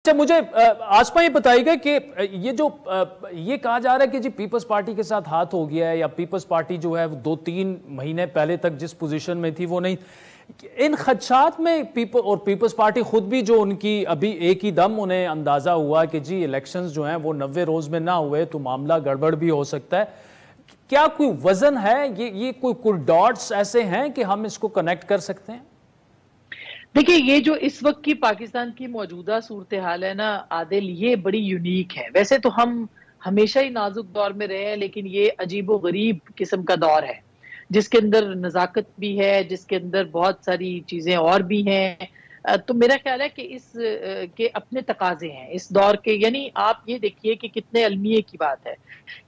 अच्छा, मुझे आसमा ये बताइएगा कि ये जो ये कहा जा रहा है कि जी पीपल्स पार्टी के साथ हाथ हो गया है, या पीपल्स पार्टी जो है 2-3 महीने पहले तक जिस पोजीशन में थी वो नहीं, इन खदशात में पीपल्स पार्टी खुद भी जो उनकी अभी एक ही दम उन्हें अंदाजा हुआ कि जी इलेक्शंस जो हैं वो 90 रोज में ना हुए तो मामला गड़बड़ भी हो सकता है, क्या कोई वजन है, ये कोई डॉट्स ऐसे हैं कि हम इसको कनेक्ट कर सकते हैं? देखिए, ये जो इस वक्त की पाकिस्तान की मौजूदा सूरत हाल है ना आदिल, ये बड़ी यूनिक है। वैसे तो हम हमेशा ही नाजुक दौर में रहे हैं, लेकिन ये अजीबो गरीब किस्म का दौर है जिसके अंदर नजाकत भी है, जिसके अंदर बहुत सारी चीजें और भी हैं। तो मेरा ख्याल है कि इस के अपने तकाजे हैं इस दौर के। यानी आप ये देखिए कि कितने अलमिये की बात है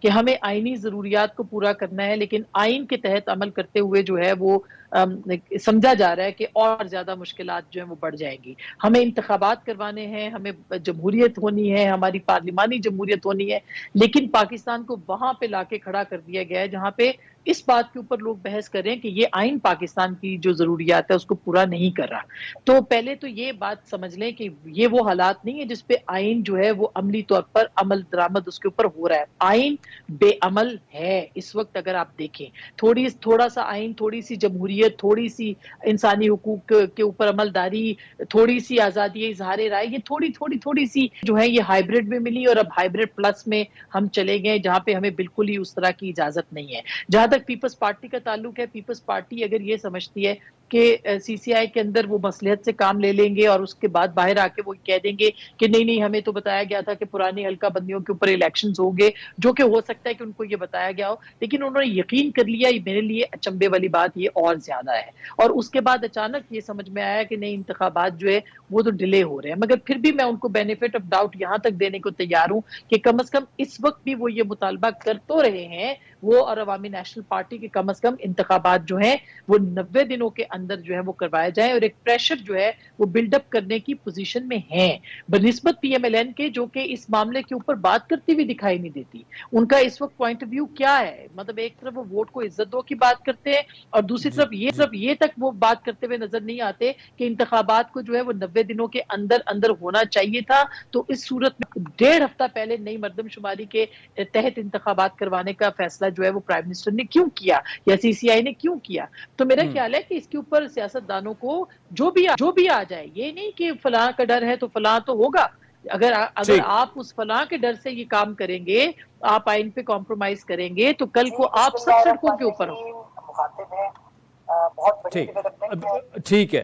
कि हमें आईनी जरूरियात को पूरा करना है, लेकिन आइन के तहत अमल करते हुए जो है वो समझा जा रहा है कि और ज्यादा मुश्किलात जो है वो बढ़ जाएंगी। हमें इंतखाबात करवाने हैं, हमें जमहूरियत होनी है, हमारी पार्लिमानी जमहूरियत होनी है, लेकिन पाकिस्तान को वहां पे लाके खड़ा कर दिया गया है जहां पे इस बात के ऊपर लोग बहस कर रहे हैं कि ये आइन पाकिस्तान की जो जरूरियात है उसको पूरा नहीं कर रहा। तो पहले तो ये बात समझ लें कि ये वो हालात नहीं है जिसपे आइन जो है वो अमली तौर पर अमल दरामद उसके ऊपर हो रहा है। आइन बेअमल है इस वक्त। अगर आप देखें, थोड़ा सा आइन, थोड़ी सी जमहूरियत, थोड़ी सी इंसानी हुकूक के ऊपर अमलदारी, थोड़ी सी आजादी इजहार राय, ये थोड़ी सी जो है ये हाइब्रिड में मिली, और अब हाइब्रिड प्लस में हम चले गए जहां पे हमें बिल्कुल ही उस तरह की इजाजत नहीं है। जहां तक पीपल्स पार्टी का ताल्लुक है, पीपल्स पार्टी अगर ये समझती है कि सीसीआई के अंदर वो मसलियत से काम ले लेंगे और उसके बाद बाहर आके वो कह देंगे कि नहीं नहीं, हमें तो बताया गया था कि पुरानी हल्का बंदियों के ऊपर इलेक्शंस होंगे, जो कि हो सकता है कि उनको ये बताया गया हो, लेकिन उन्होंने यकीन कर लिया। मेरे लिए अचंभे वाली बात ये और ज्यादा है। और उसके बाद अचानक ये समझ में आया कि नहीं, इंतखाबात जो है वो तो डिले हो रहे हैं। मगर फिर भी मैं उनको बेनिफिट ऑफ डाउट यहां तक देने को तैयार हूं कि कम अज कम इस वक्त भी वो ये मुतालबा कर तो रहे हैं, वो और अवामी नेशनल पार्टी के, कम अज कम इंतखाबात जो है वो 90 दिनों के अंदर जो है वो करवाया जाए, और एक प्रेशर जो है वो बिल्डअप करने की पोजीशन में है बनिस्बत पीएमएलएन के, जो कि इस मामले के ऊपर बात करती हुई दिखाई नहीं देती। उनका इस वक्त पॉइंट ऑफ व्यू क्या है? मतलब एक तरफ वो वोट को इज्जत दो की बात करते हैं, और दूसरी तरफ ये तक वो बात करते हुए नजर नहीं आते कि इंतखाबात को जो है वो 90 दिनों के अंदर अंदर होना चाहिए था। तो इस सूरत में 1.5 हफ्ता पहले नई मर्दमशुमारी के तहत इंतखाबात करवाने का फैसला जो है वो प्राइम मिनिस्टर ने क्यों किया, या सीसीआई ने क्यों किया? तो मेरा ख्याल है कि इसके ऊपर सियासतदानों को जो भी आ जाए, ये नहीं कि फलां का डर है तो फलां तो होगा। अगर आप उस फलां के डर से ये काम करेंगे, आप आइन पे कॉम्प्रोमाइज करेंगे, तो कल को आप सब सड़कों के ऊपर हो। ठीक है।